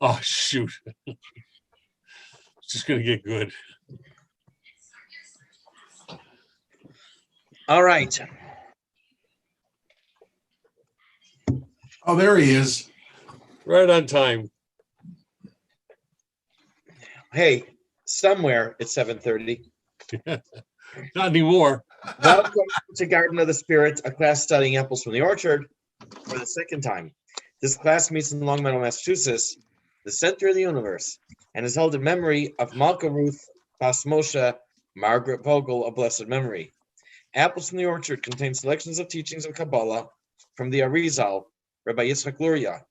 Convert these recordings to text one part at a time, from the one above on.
Oh, shoot. It's just going to get good. All right. Oh, there he is. Right on time. Hey, somewhere it's 7:30. Not anymore. Welcome to Garden of the Spirits, a class studying apples from the orchard for the second time. This class meets in Long Meadow, Massachusetts, the center of the universe, and is held in memory of Malka Ruth Bas Moshe Margaret Vogel of blessed memory. Apples from the Orchard contain selections of teachings of Kabbalah from the Arizal, Rabbi Yitzchak Luria,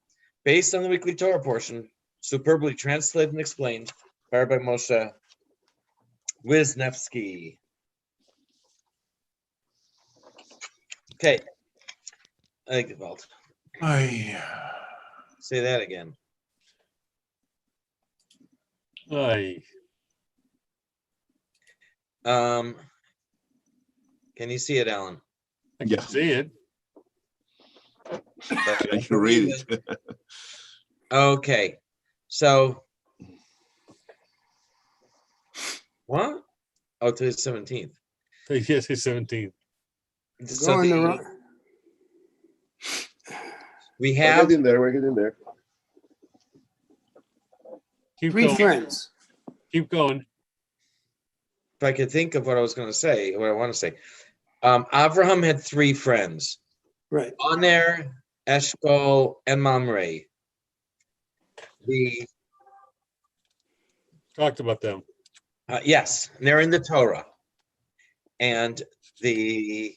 based on the weekly Torah portion, superbly translated and explained by Rabbi Moshe Wisniewski. Okay. Eigevald. Say that again. Aye. Can you see it, Alan? I can see it. I can read it. Okay. So what? Oh, today's 17th. Yes, it's 17. So Going the wrong. we We're have getting there. We're getting there. Keep Three going. friends. Keep going. if I could think of what I was going to say, what I want to say. Avraham had three friends, Right. Aner, Eshkol, and Mamre. Talked about them. Yes, they're in the Torah. And there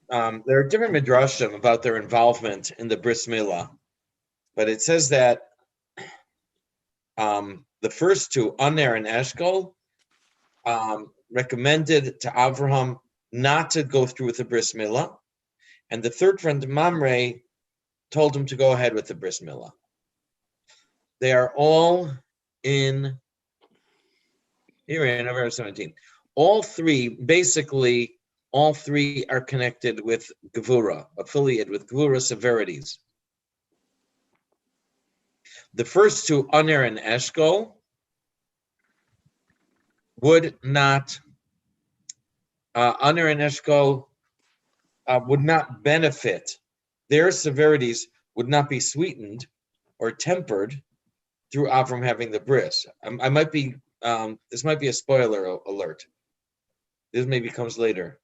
are different midrashim about their involvement in the bris milah, but it says that the first two, Aner and Eshkol, recommended to Avraham not to go through with the bris milah, and the third friend, Mamre, told him to go ahead with the bris milah. They are all in November 17. All three are connected with Gevura, affiliated with Gevura severities. The first two, Aner and Eshkol, would not, Aner and Eshkol would not benefit. Their severities would not be sweetened or tempered through Avram having the bris. I might be, this might be a spoiler alert. This maybe comes later.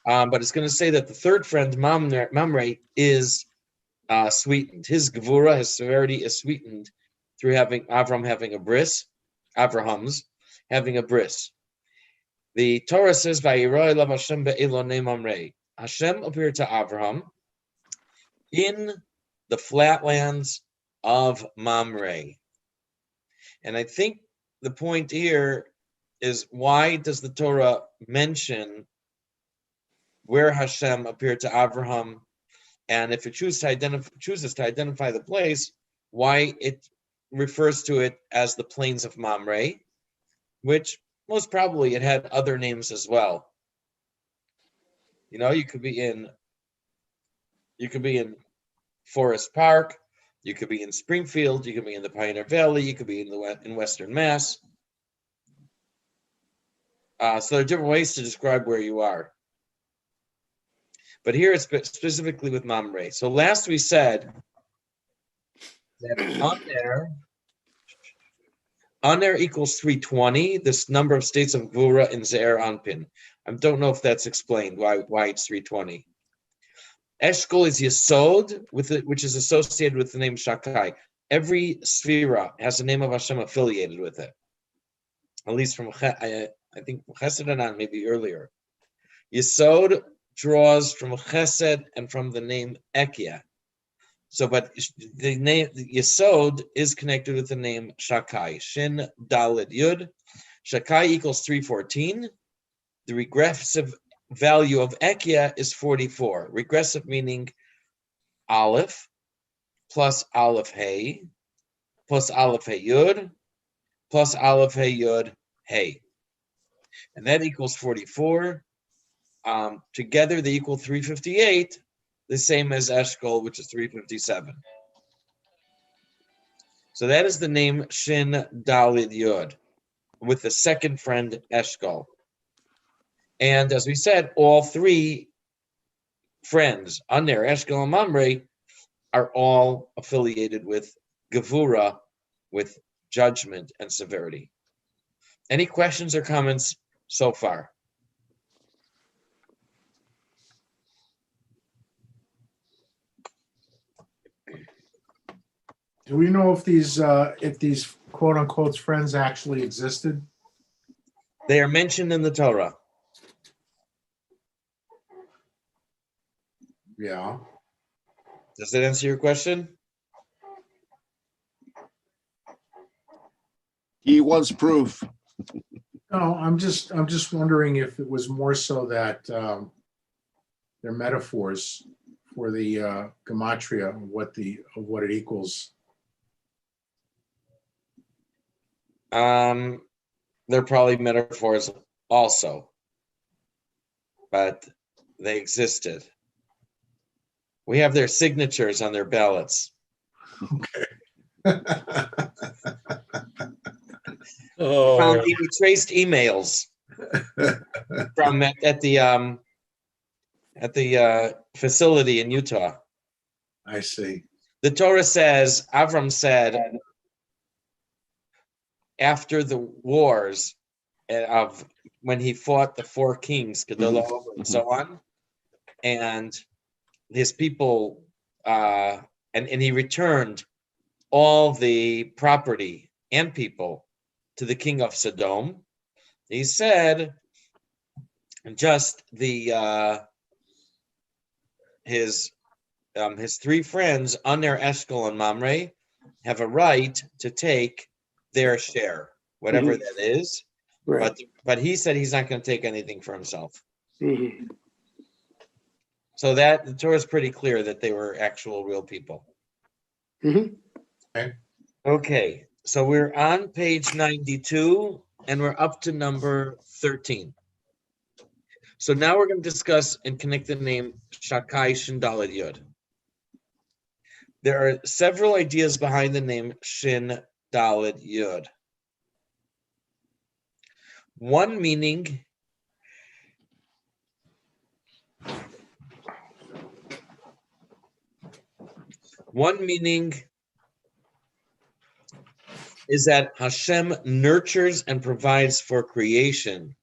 But it's going to say that the third friend, Mamre, is sweetened. His gevura, his severity is sweetened through Avram having a bris, Abraham's having a bris. The Torah says, Vayeira elav Hashem be'elonei Mamre. Hashem appeared to Avraham in the flatlands of Mamre. And I think the point here is, why does the Torah mention where Hashem appeared to Avraham? And if it chooses to identify the place, why it refers to it as the plains of Mamre, which most probably it had other names as well. You know, you could be in Forest Park, you could be in Springfield, you could be in the Pioneer Valley, you could be in Western Mass. So there are different ways to describe where you are. But here it's specifically with Mamre. So last we said that Aner equals 320, this number of states of Gvura in Ze'er Anpin. I don't know if that's explained, why it's 320. Eshkol is Yesod, which is associated with the name Shakai. Every Sphira has a name of Hashem affiliated with it. At least from, I think, Chesed Anan, maybe earlier. Yesod draws from Chesed and from the name Ekia. So, but the name Yesod is connected with the name Shakai. Shin Daled Yud. Shakai equals 314. The regressive value of Ekia is 44. Regressive meaning Aleph plus Aleph Hey plus Aleph Hey Yud plus Aleph Hey Yud Hey. And that equals 44. Together they equal 358, the same as Eshkol, which is 357. So that is the name Shin Dalid Yud, with the second friend Eshkol. And as we said, all three friends, Aner, Eshkol, and Mamre, are all affiliated with Gevura, with judgment and severity. Any questions or comments so far? Do we know if these quote unquote friends actually existed? They are mentioned in the Torah. Yeah. Does that answer your question? He wants proof. No, I'm just wondering if it was more so that they're metaphors for the gematria of what it equals. They're probably metaphors also, but they existed. We have their signatures on their ballots. Oh, Found we traced emails from at the facility in Utah. I see. The Torah says, Avram said, after the wars of when he fought the four kings, Kedorlaomer and so on, and his people, and he returned all the property and people to the king of Sodom. He said, just his three friends, Aner, Eshkol, and Mamre, have a right to take their share, whatever that is. Right. But he said he's not going to take anything for himself. Mhm. So that the Torah is pretty clear that they were actual real people. Mhm. Okay, so we're on page 92 and we're up to number 13. So now we're going to discuss and connect the name Shakai Shin Daled Yud. There are several ideas behind the name Shin Daled Yud. One meaning is that Hashem nurtures and provides for creation.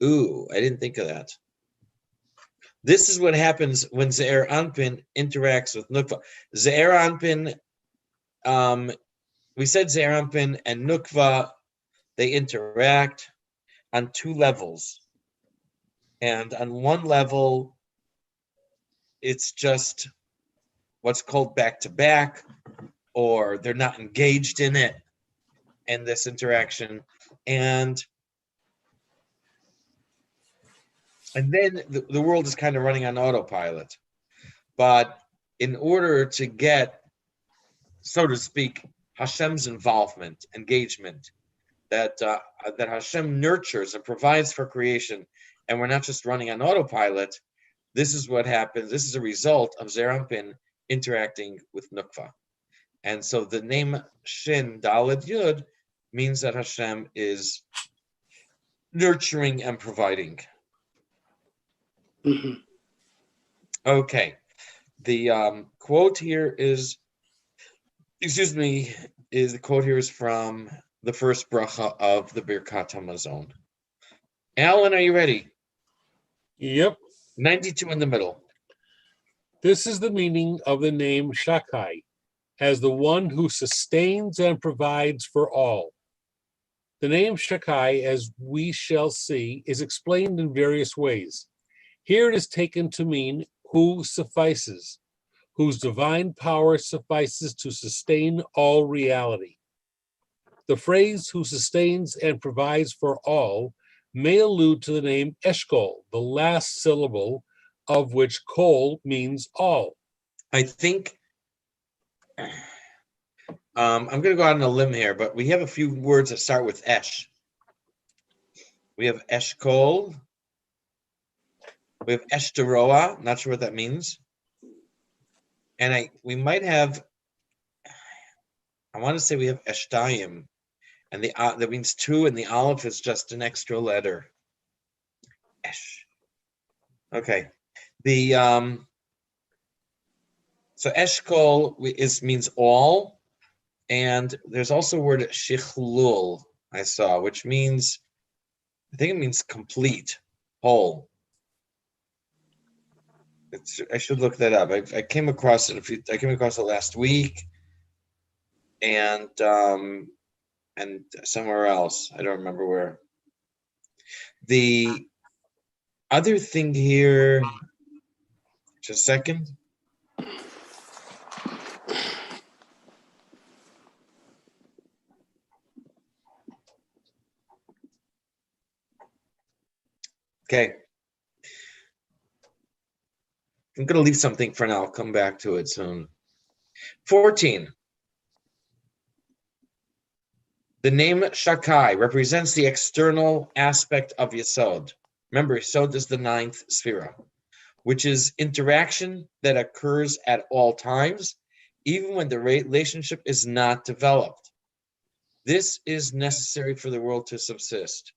Ooh, I didn't think of that. This is what happens when Ze'er Anpin interacts with Nukva. Ze'er Anpin, we said Ze'er Anpin and Nukva, they interact on two levels. And on one level, it's just what's called back-to-back, or they're not engaged in it, in this interaction. And then the world is kind of running on autopilot. But in order to get, so to speak, Hashem's involvement, engagement, that Hashem nurtures and provides for creation, and we're not just running on autopilot, this is what happens. This is a result of Ze'er Anpin interacting with Nukva. And so the name Shin Daled Yud means that Hashem is nurturing and providing. Mhm. Okay. The quote here is, the quote here is from the first bracha of the Birkat HaMazon. Alan, are you ready? yep. 92 in the middle. This is the meaning of the name Shakai, as the one who sustains and provides for all. The name Shakai, as we shall see, is explained in various ways. Here it is taken to mean who suffices, whose divine power suffices to sustain all reality. The phrase who sustains and provides for all may allude to the name Eshkol, the last syllable of which kol means all. I think I'm going to go out on a limb here, but we have a few words that start with Esh. We have Eshkol. We have Eshtaroa. Not sure what that means. And we might have, I want to say we have Eshtayim, and that means two, and the Aleph is just an extra letter. Esh. Okay. So Eshkol means all, and there's also a word shichlul I saw, which means, I think it means complete, whole. I should look that up. I came across it. I came across it last week, and somewhere else. I don't remember where. The other thing here, just a second. Okay. I'm going to leave something for now. I'll come back to it soon. 14. The name Shakai represents the external aspect of Yesod. Remember, Yesod is the 9th Sphira, which is interaction that occurs at all times, even when the relationship is not developed. This is necessary for the world to subsist.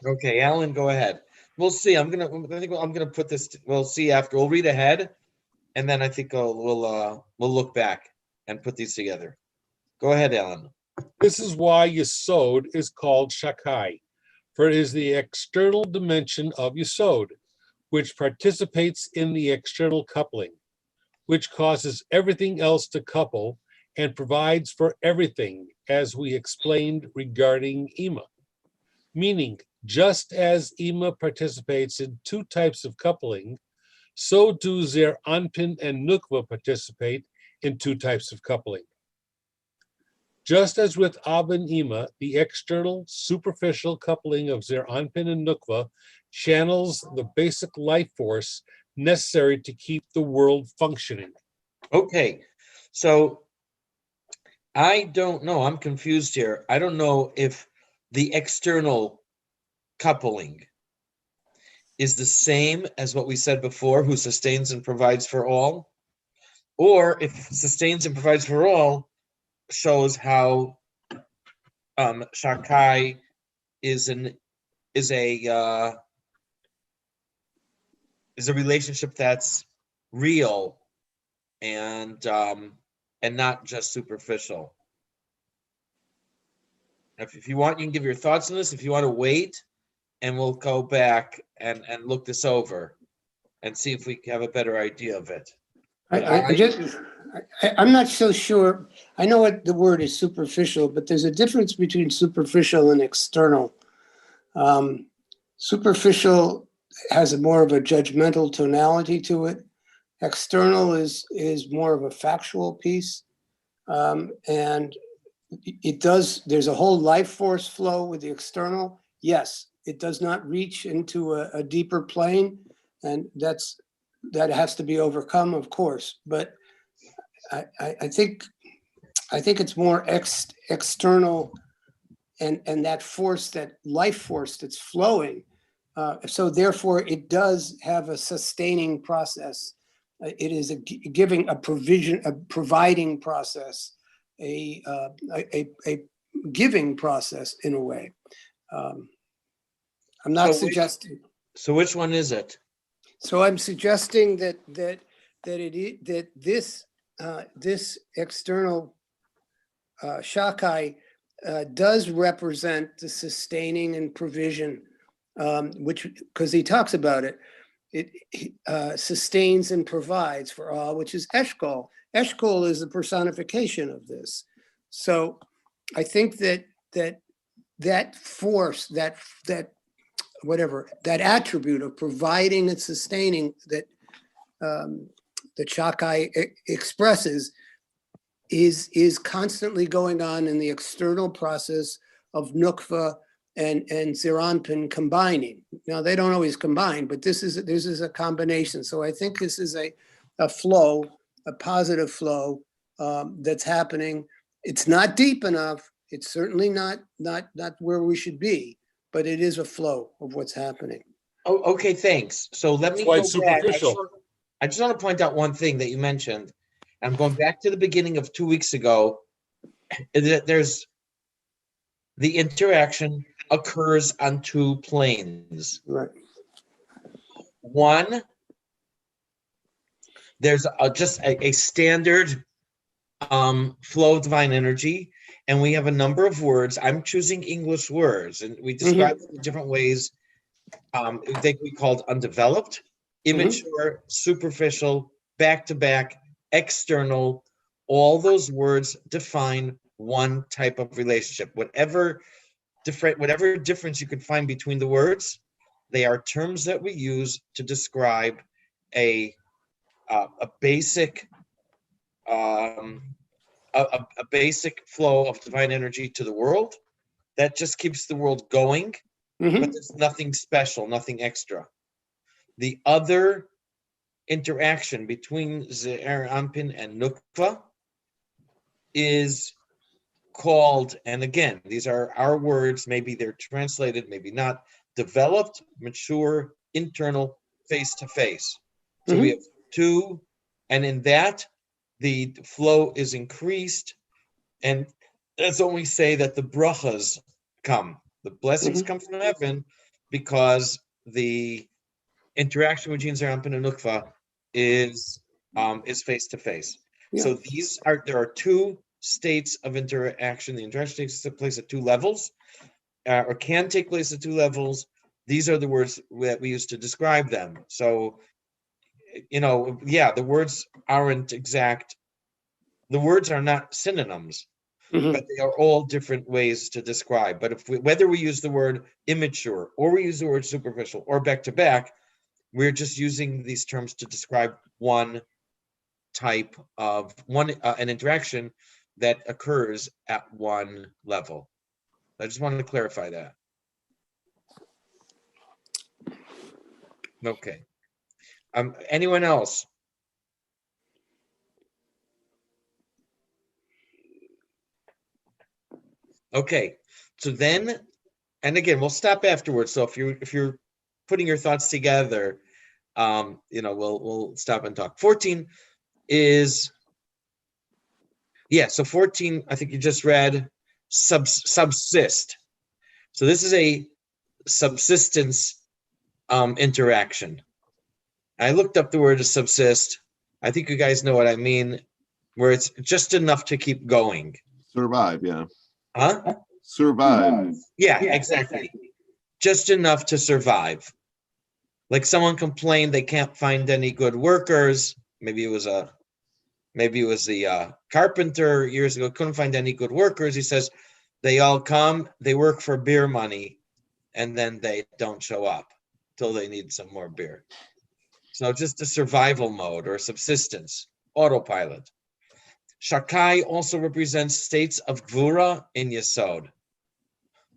Okay, Alan, go ahead. We'll see. I'm gonna put this. We'll see after. We'll read ahead, and then I think we'll look back and put these together. Go ahead, Alan. This is why Yesod is called Shakai, for it is the external dimension of Yesod, which participates in the external coupling, which causes everything else to couple and provides for everything, as we explained regarding Ima. Meaning, just as Ima participates in two types of coupling, so do Zer Anpin and Nukva participate in two types of coupling. Just as with Ab and Ima, the external, superficial coupling of Zer Anpin and Nukva channels the basic life force necessary to keep the world functioning. Okay, so I don't know. I'm confused here. I don't know if the external coupling is the same as what we said before, who sustains and provides for all, or if sustains and provides for all shows how Shakai is a relationship that's real and not just superficial. If you want, you can give your thoughts on this. If you want to wait, and we'll go back and look this over and see if we have a better idea of it. I'm not so sure. I know what the word is superficial, but there's a difference between superficial and external. Superficial has more of a judgmental tonality to it. External is more of a factual piece. And there's a whole life force flow with the external. Yes, it does not reach into a deeper plane, and that has to be overcome, of course. But I think it's more external, and that force, that life force that's flowing. So therefore, it does have a sustaining process. It is a providing process, a giving process in a way. I'm not suggesting. So which one is it? So I'm suggesting that this external Shakai does represent the sustaining and provision, which, because he talks about it, it sustains and provides for all, which is Eshkol. Eshkol is the personification of this. So I think that force, that attribute of providing and sustaining that Shakai expresses is constantly going on in the external process of Nukva and Zeranpin combining. Now, they don't always combine, but this is a combination. So I think this is a flow, a positive flow that's happening. It's not deep enough. It's certainly not where we should be, but it is a flow of what's happening. Oh, okay, thanks. So let me That's why go it's back. superficial. I just want to point out one thing that you mentioned. I'm going back to the beginning of 2 weeks ago. That there's the interaction occurs on two planes. Right. One, there's just a standard flow of divine energy, and we have a number of words. I'm choosing English words, and we describe them in different ways. They can be called undeveloped, immature, superficial, back-to-back, external. All those words define one type of relationship. Whatever difference you could find between the words, they are terms that we use to describe a basic a basic flow of divine energy to the world that just keeps the world going, but there's nothing special, nothing extra. The other interaction between Ze'er Anpin and Nukva is called, and again, these are our words, maybe they're translated, maybe not, developed, mature, internal, face-to-face. So we have two, and in that, the flow is increased, and that's when we say that the brachas come. The blessings come from heaven because the interaction between Ze'er Anpin and Nukva is face-to-face. Yeah. So there are two states of interaction. The interaction takes place at two levels, or can take place at two levels. These are the words that we use to describe them. So, the words aren't exact. The words are not synonyms, but they are all different ways to describe. But whether we use the word immature, or we use the word superficial, or back-to-back, we're just using these terms to describe one type of an interaction that occurs at one level. I just wanted to clarify that. Okay. Anyone else? Okay. So then, and again, we'll stop afterwards. So if you're putting your thoughts together, we'll stop and talk. 14 is, so 14, I think you just read, subsist. So this is a subsistence interaction. I looked up the word to subsist. I think you guys know what I mean, where it's just enough to keep going. Survive, yeah. Huh? Survive. Yeah, exactly. Just enough to survive. Like someone complained they can't find any good workers. Maybe it was the carpenter years ago, couldn't find any good workers. He says they all come, they work for beer money, and then they don't show up till they need some more beer. So just a survival mode or subsistence, autopilot. Shakai also represents states of Gvura in Yesod.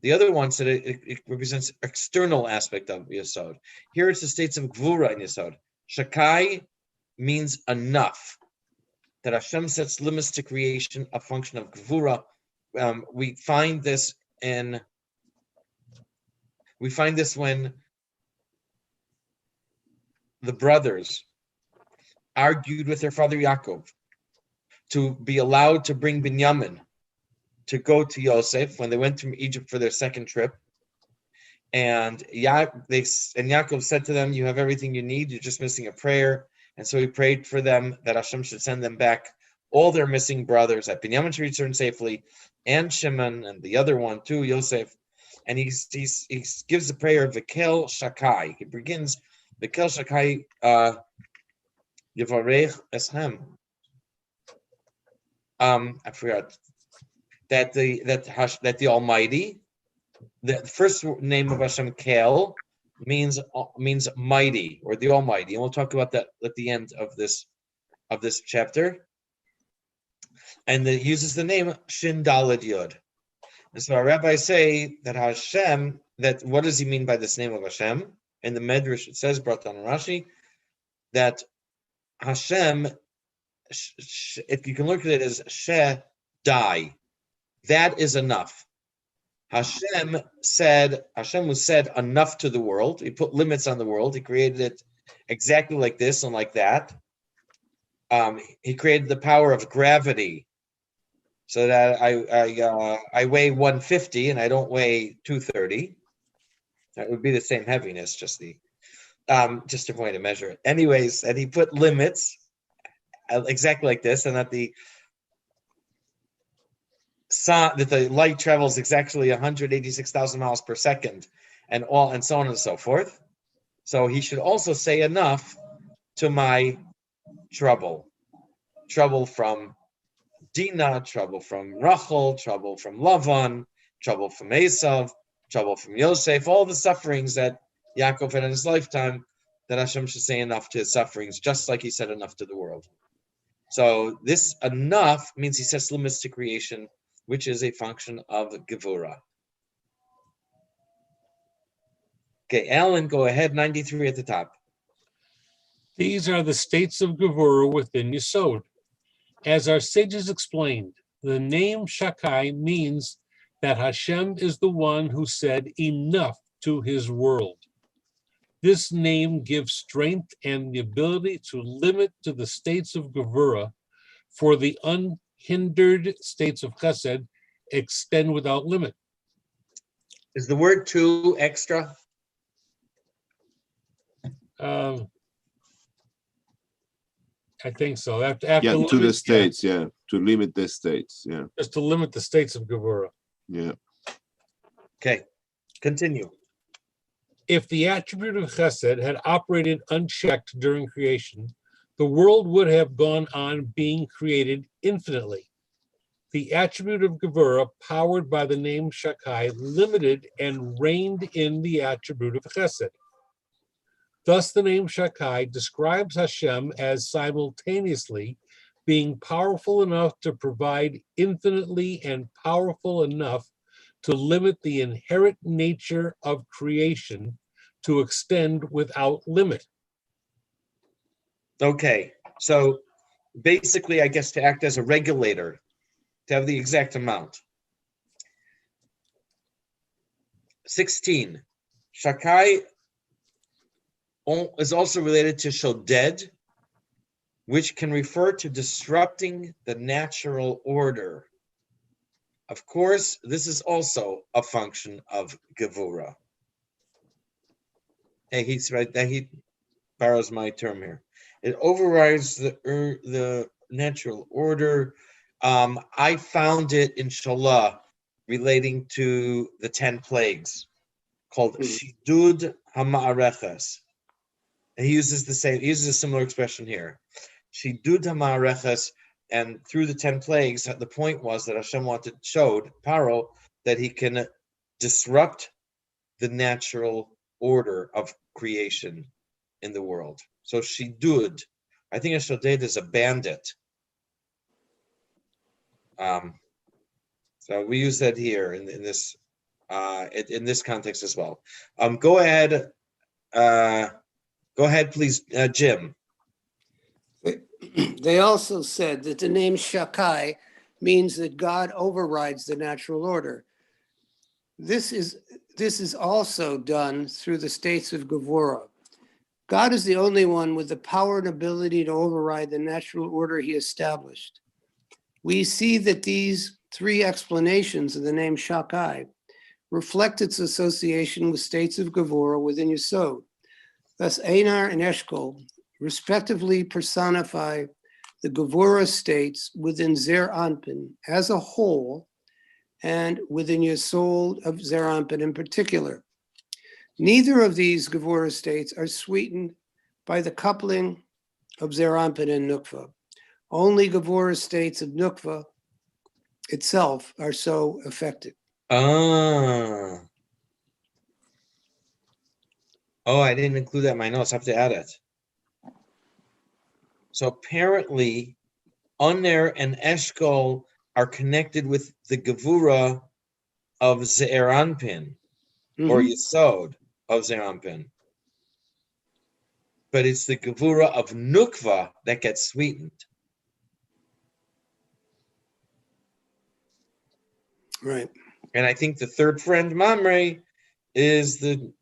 The other one said it represents external aspect of Yesod. Here it's the states of Gvura in Yesod. Shakai means enough. That Hashem sets limits to creation, a function of Gvura. We find this when the brothers argued with their father Yaakov to be allowed to bring Binyamin to go to Yosef when they went to Egypt for their second trip. And Yaakov said to them, you have everything you need, you're just missing a prayer. And so he prayed for them that Hashem should send them back all their missing brothers, that Binyamin should return safely, and Shimon, and the other one too, Yosef. And he gives the prayer of Vikel Shakai. He begins Vikel Shakai Yevarech Eshem. I forgot that the Almighty, the first name of Hashem Kel means mighty, or the Almighty, and we'll talk about that at the end of this chapter. And it uses the name Shin Daled Yod. And so our rabbis say that Hashem, that what does he mean by this name of Hashem? In the Medrash it says, brought down in Rashi, that Hashem, if you can look at it as She Dai, that is enough. Hashem was said enough to the world. He put limits on the world. He created it exactly like this and like that. He created the power of gravity, so that I weigh 150 and I don't weigh 230. That would be the same heaviness, just a way to measure it. Anyways, and he put limits exactly like this, and that the light travels exactly 186,000 miles per second, and so on and so forth. So he should also say enough to my trouble from Dinah, trouble from Rachel, trouble from Lavan, trouble from Esav, trouble from Yosef, all the sufferings that Yaakov had in his lifetime, that Hashem should say enough to his sufferings, just like he said enough to the world. So this enough means he sets limits to creation, which is a function of Gevurah. Okay, Alan, go ahead, 93 at the top. These are the states of Gevurah within Yesod. As our sages explained, the name Shakai means that Hashem is the one who said enough to his world. This name gives strength and the ability to limit to the states of Gevurah, for the unhindered states of Chesed extend without limit. Is the word "to" extra? I think so. After Yeah, to limit, the states, yeah, to limit the states, yeah, just to limit the states of Gevurah. yeah. Okay, continue. If the attribute of Chesed had operated unchecked during creation, the world would have gone on being created infinitely. The attribute of Gevurah, powered by the name Shakai, limited and reined in the attribute of Chesed. Thus, the name Shakai describes Hashem as simultaneously being powerful enough to provide infinitely and powerful enough to limit the inherent nature of creation to extend without limit. Okay, so basically, I guess to act as a regulator, to have the exact amount. 16, Shakai is also related to Shoded, which can refer to disrupting the natural order. Of course, this is also a function of Gevurah. Hey, he's right. That he borrows my term here. It overrides the natural order. I found it in Shalah relating to the 10 plagues, called Shidud HaMa'areches. And he uses a similar expression here. Shidud HaMa'areches, and through the 10 plagues, the point was that Hashem showed Paro that he can disrupt the natural order of creation in the world. So Shidud, I think a Shoded is a bandit. So we use that here in this context as well. Go ahead, please, Jim. They also said that the name Shakai means that God overrides the natural order. This is also done through the states of Gevurah. God is the only one with the power and ability to override the natural order he established. We see that these three explanations of the name Shakai reflect its association with states of Gevurah within Yesod. Thus, Einar and Eshkol respectively personify the Gevurah states within Zer Anpin as a whole and within Yesod of Zer Anpin in particular. Neither of these Gevurah states are sweetened by the coupling of Zer Anpin and Nukva. Only Gevurah states of Nukva itself are so affected. Oh, I didn't include that in my notes. I have to add it. So apparently, Oner and Eshkol are connected with the Gevurah of Ze'er Anpin, or Yesod of Ze'er Anpin. But it's the Gevurah of Nukva that gets sweetened. Right. And I think the third friend, Mamre, is the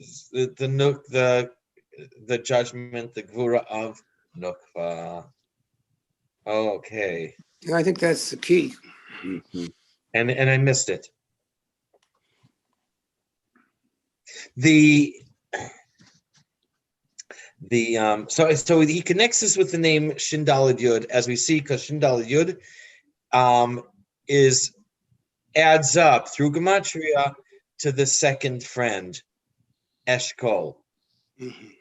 judgment, the gvura of Nukva. Okay, I think that's the key. Mhm. and I missed it. The so he connects this with the name Shindalad Yud, as we see, because Shindalad Yud adds up through gematria to the second friend, Eshkol. Mhm.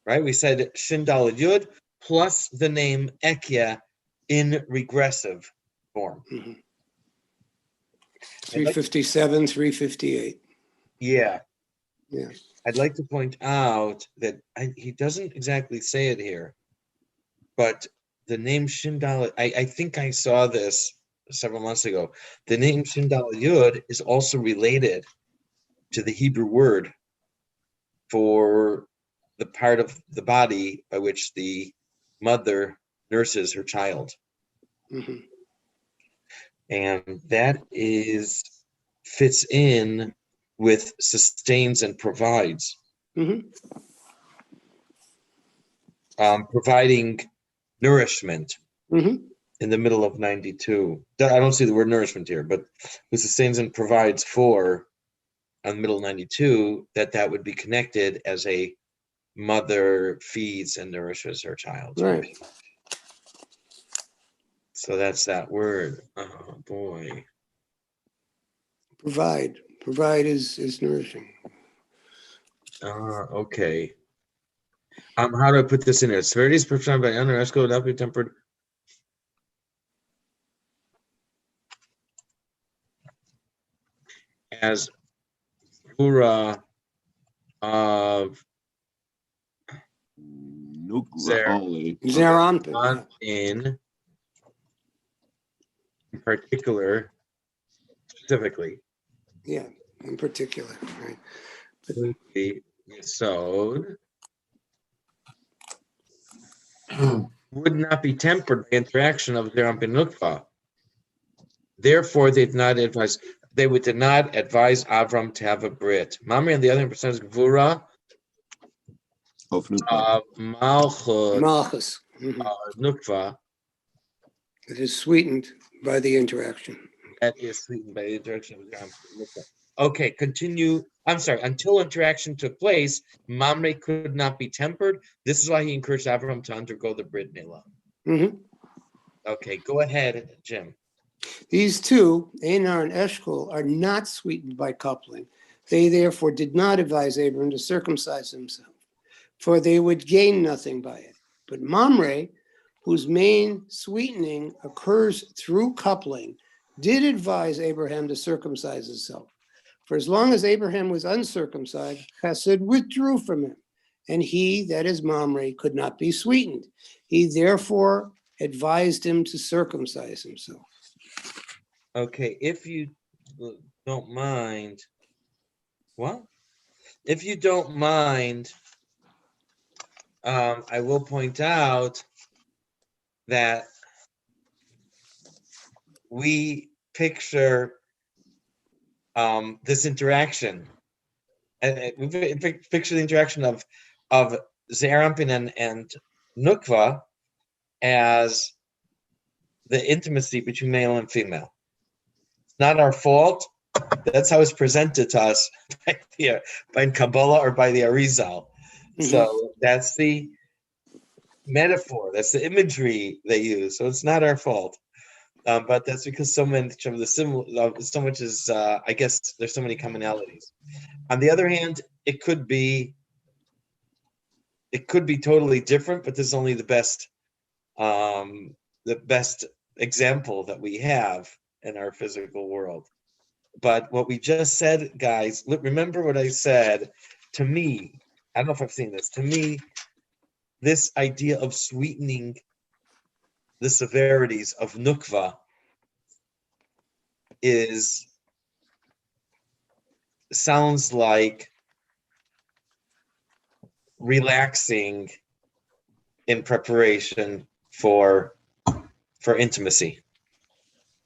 Right? We said Shindalad Yud plus the name Ekya in regressive form. Mhm. 357, 358. Yeah. Yeah. I'd like to point out that he doesn't exactly say it here, but the name Shindal, I think I saw this several months ago. The name Shindal Yud is also related to the Hebrew word for the part of the body by which the mother nurses her child. Mhm. And that fits in with sustains and provides. Mhm. Providing nourishment Mhm. in the middle of 92. I don't see the word nourishment here, but who sustains and provides for on middle 92, that would be connected as a mother feeds and nourishes her child. Right. So that's that word. Oh boy. Provide. Provide is nourishing. Okay. How do I put this in there? Severities performed by under esco would not be tempered. As pura of Nukva only. Zeranpin. in particular, specifically, Yeah. In particular. Right. the Yesod would not be tempered by interaction of Zeram ben Nukva. Therefore, they did not advise Avram to have a Brit. Mamre, on the other hand, percent Gvura Of Nukva. of Malchut Malchus. Mhm. Nukva, It is sweetened by the interaction. that is sweetened by the interaction of Zeram ben Nukva. Okay, continue. I'm sorry. Until interaction took place, Mamre could not be tempered. This is why he encouraged Avram to undergo the Brit Milah. Mhm. Okay, go ahead, Jim. These two, Einar and Eshkol, are not sweetened by coupling. They therefore did not advise Abram to circumcise himself, for they would gain nothing by it. But Mamre, whose main sweetening occurs through coupling, did advise Abraham to circumcise himself. For as long as Abraham was uncircumcised, Chesed withdrew from him, and he, that is Mamre, could not be sweetened. He therefore advised him to circumcise himself. Okay, if you don't mind, what? If you don't mind, I will point out that we picture this interaction, and we picture the interaction of Zerampin and Nukva as the intimacy between male and female. It's not our fault. That's how it's presented to us by Kabbalah or by the Arizal. Mhm. So that's the metaphor. That's the imagery they use. So it's not our fault. But that's because so much of the so much is, I guess there's so many commonalities. On the other hand, it could be totally different, but this is only the best example that we have in our physical world. But what we just said, guys, remember what I said. To me, I don't know if I've seen this. To me, this idea of sweetening the severities of Nukva sounds like relaxing in preparation for intimacy,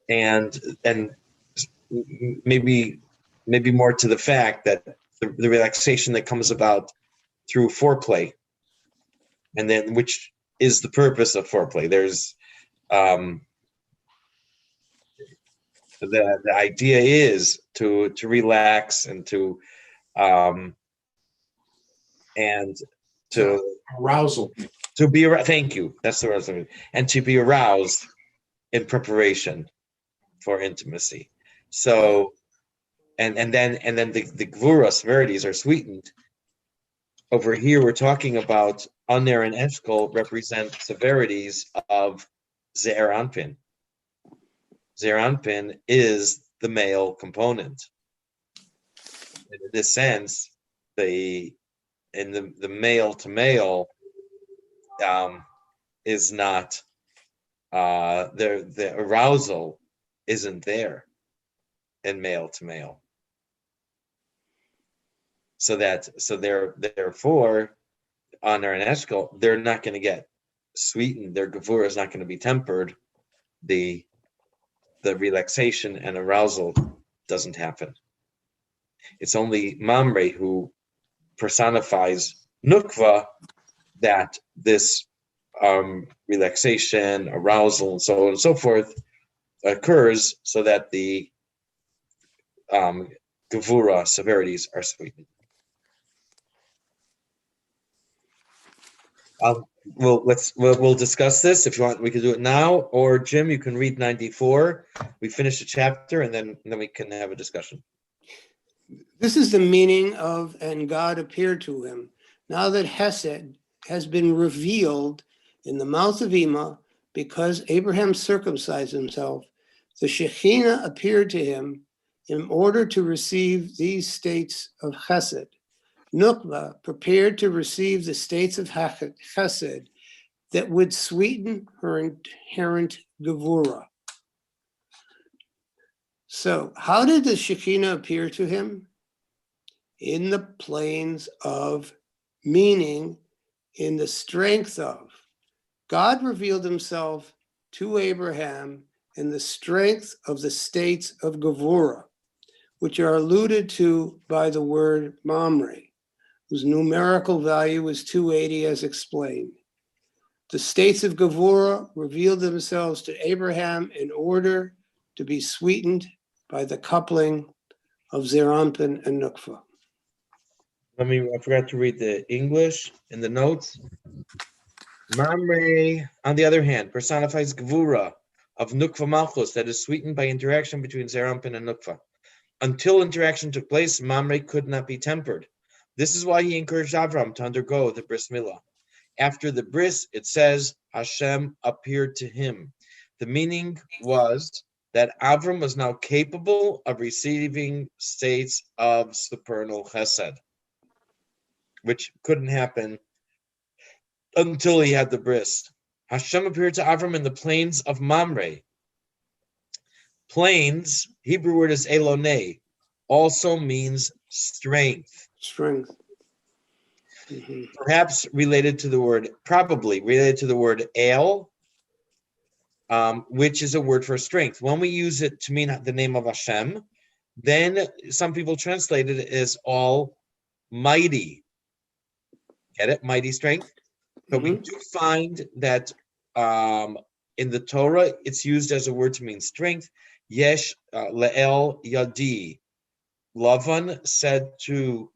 and maybe maybe more to the fact that the relaxation that comes about through foreplay, and then which is the purpose of foreplay. There's the idea is to relax and to Arousal. to be thank you, that's the word I was looking for. And to be aroused in preparation for intimacy. So and then the gvura severities are sweetened. Over here we're talking about Aner and Eshkol represent severities of Ze'er Anpin. Ze'er Anpin is the male component. And in this sense, the male to male is not the arousal isn't there in male to male. So therefore Aner and Eshkol, they're not going to get sweetened. Their gevura is not going to be tempered. The relaxation and arousal doesn't happen. It's only Mamre who personifies Nukva that this relaxation, arousal, and so on and so forth occurs, so that the gevura severities are sweetened. We'll discuss this if you want. We can do it now, or Jim, you can read 94. We finish the chapter, and then we can have a discussion. This is the meaning of, and God appeared to him. Now that Hesed has been revealed in the mouth of Ima, because Abraham circumcised himself, the Shekhinah appeared to him in order to receive these states of Chesed. Nukva prepared to receive the states of Chesed that would sweeten her inherent Gevura. So, how did the Shekhinah appear to him? In the planes of meaning, in the strength of. God revealed himself to Abraham in the strength of the states of Gevura, which are alluded to by the word Mamre, whose numerical value is 280 as explained. The states of Gevura revealed themselves to Abraham in order to be sweetened by the coupling of Ze'er Anpin and Nukva. I forgot to read the English in the notes. Mamre, on the other hand, personifies Gevura of Nukva Malchus that is sweetened by interaction between Ze'er Anpin and Nukva. Until interaction took place, Mamre could not be tempered. This is why he encouraged Avram to undergo the bris milah. After the bris, it says, Hashem appeared to him. The meaning was that Avram was now capable of receiving states of supernal chesed, which couldn't happen until he had the bris. Hashem appeared to Avram in the plains of Mamre. Plains, Hebrew word is eloneh, also means strength. Strength. Mm-hmm. Probably related to the word el, which is a word for strength. When we use it to mean the name of Hashem, then some people translate it as almighty. Get it? Mighty strength. But we do find that in the Torah, it's used as a word to mean strength. Yesh le'el yadi. Lavan said to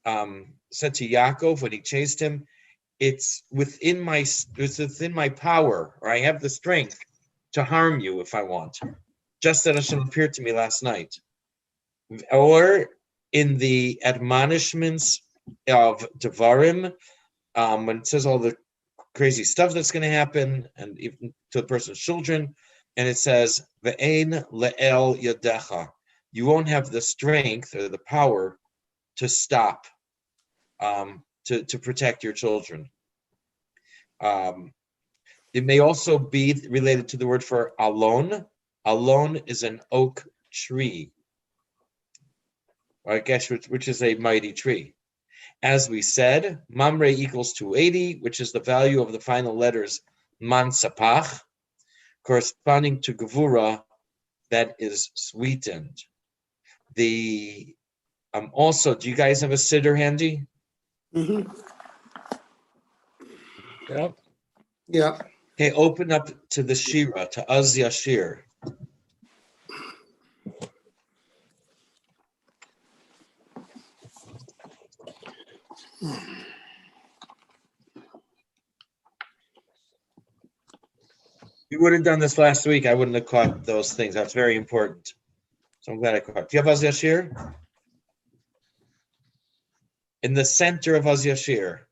Yaakov when he chased him, it's within my power, or I have the strength to harm you if I want. Just that Hashem appeared to me last night. Or in the admonishments of Devarim, when it says all the crazy stuff that's going to happen, and even to the person's children, and it says, Ve'ein le'el yadecha. You won't have the strength or the power to stop, to protect your children. It may also be related to the word for alon. Alon is an oak tree, or I guess which is a mighty tree. As we said, Mamre equals 280, which is the value of the final letters Man Sapach, corresponding to Gevura that is sweetened. The also, do you guys have a siddur handy? Mhm. Yep. Yeah. Okay, open up to the Shira, to Az Yashir. You would have done this last week. I wouldn't have caught those things. That's very important. So I'm glad I caught. Do you have Az Yashir? In the center of Az Yashir.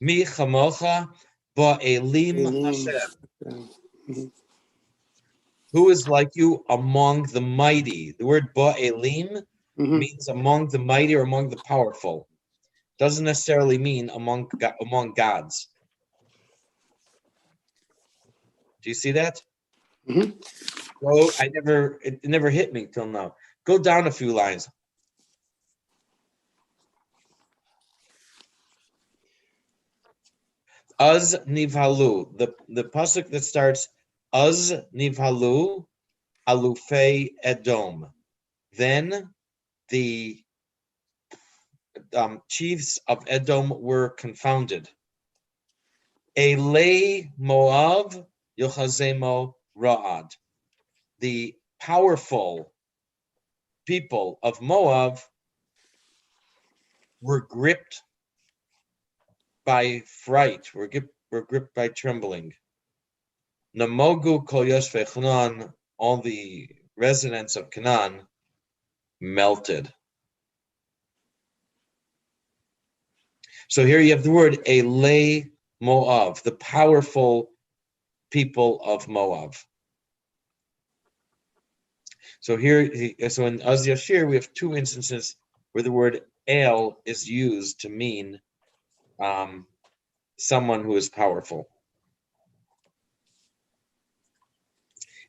Mi chamocha ba'elim Hashem. Who is like you among the mighty? The word ba'elim Mhm. means among the mighty or among the powerful. Doesn't necessarily mean among gods. Do you see that? Mhm. Well, it never hit me till now. Go down a few lines. Az nivhalu, the pasuk that starts Az nivhalu alufei Edom. Then the chiefs of Edom were confounded. Elei Moav yochazemo Ra'ad. The powerful people of Moab were gripped by fright, were gripped by trembling. Namogu kol yoshvei Canaan, all the residents of Canaan melted. So here you have the word Elei Moav, the powerful people of Moab. So so in Az Yashir, we have two instances where the word El is used to mean someone who is powerful.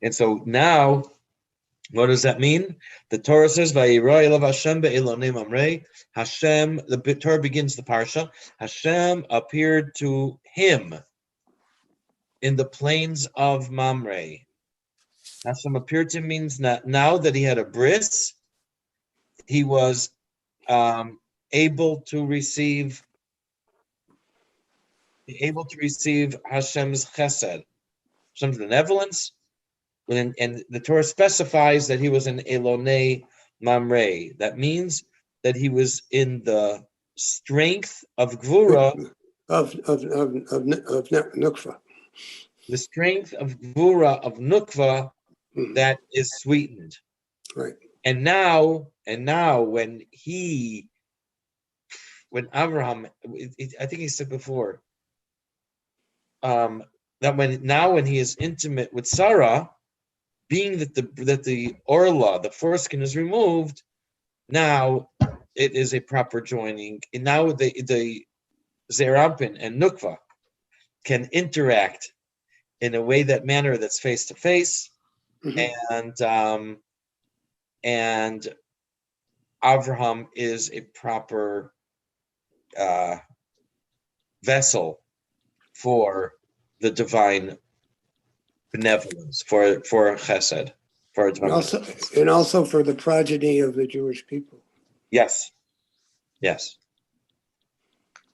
And so now, what does that mean? The Torah says, Vayeira elav Hashem be'elonei mamrei. Hashem, the Torah begins the parsha. Hashem appeared to him in the plains of Mamre. Hashem appeared to him means that now that he had a bris, he was able to receive Hashem's chesed, Hashem's benevolence. And the Torah specifies that he was an Elonei Mamre. That means that he was in the strength of Gvura, Of Nukva. the strength of Gvura of Nukva that is sweetened. Right. And now, when Abraham, I think he said before, that when he is intimate with Sarah, being that the orla, the foreskin, is removed, now it is a proper joining, and now the Zerampin and Nukva can interact in a manner that's face to face, and Avraham is a proper vessel for the divine benevolence, for chesed, for and also for the progeny of the Jewish people. Yes.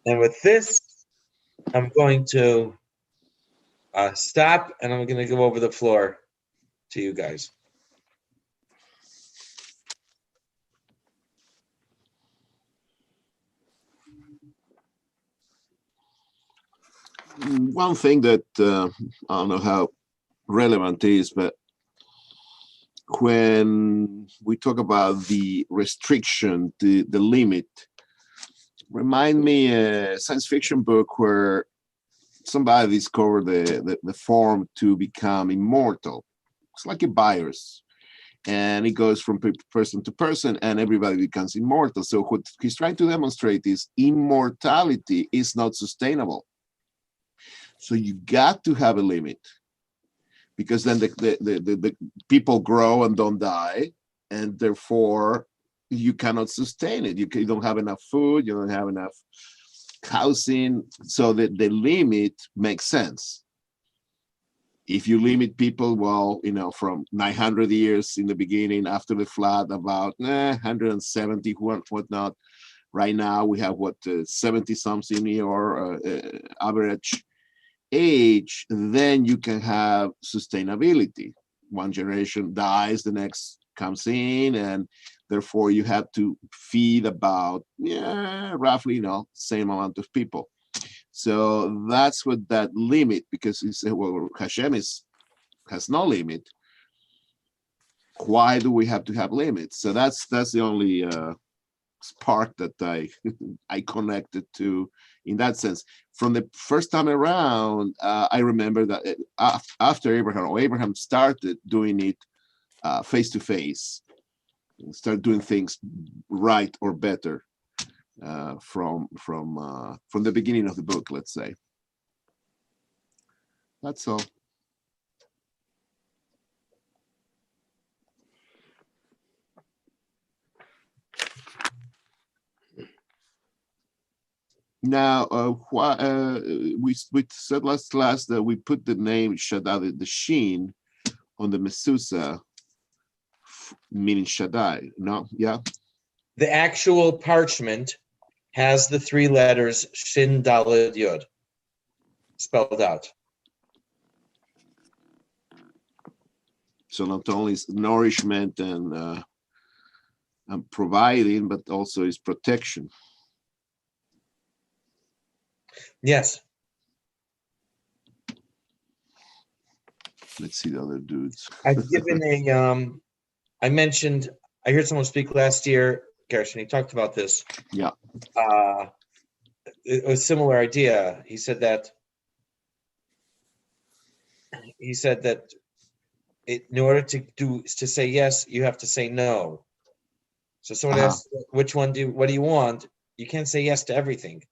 And with this, I'm going to stop, and I'm going to go over the floor to you guys. One thing that I don't know how relevant it is, but when we talk about the restriction, the limit, remind me a science fiction book where somebody discovered the form to become immortal. It's like a virus, and it goes from person to person, and everybody becomes immortal. So what he's trying to demonstrate is immortality is not sustainable. So you got to have a limit, because then the people grow and don't die, and therefore you cannot sustain it. You don't have enough food, you don't have enough housing, so that the limit makes sense. if you limit people, well, from 900 years in the beginning after the flood, about 170, whatnot. Right now we have 70 something year average age. Then you can have sustainability. One generation dies, the next comes in, and therefore you have to feed about roughly same amount of people. So that's what that limit, because Hashem has no limit. Why do we have to have limits? So that's the only part that I connected to in that sense. From the first time around, I remember that after Abraham started doing it face to face, start doing things right or better. From the beginning of the book, let's say. That's all. Now, we said last class that we put the name Shaddai, the Sheen, on the mezuzah, meaning Shaddai. No, yeah. The actual parchment has the 3 letters Shin Daled Yod spelled out. So not only is nourishment and providing, but also is protection. Yes. Let's see the other dudes. I've given I heard someone speak last year, Gershon, he talked about this. Yeah. It was a similar idea. He said that in order to say yes, you have to say no. So someone asks, what do you want? You can't say yes to everything.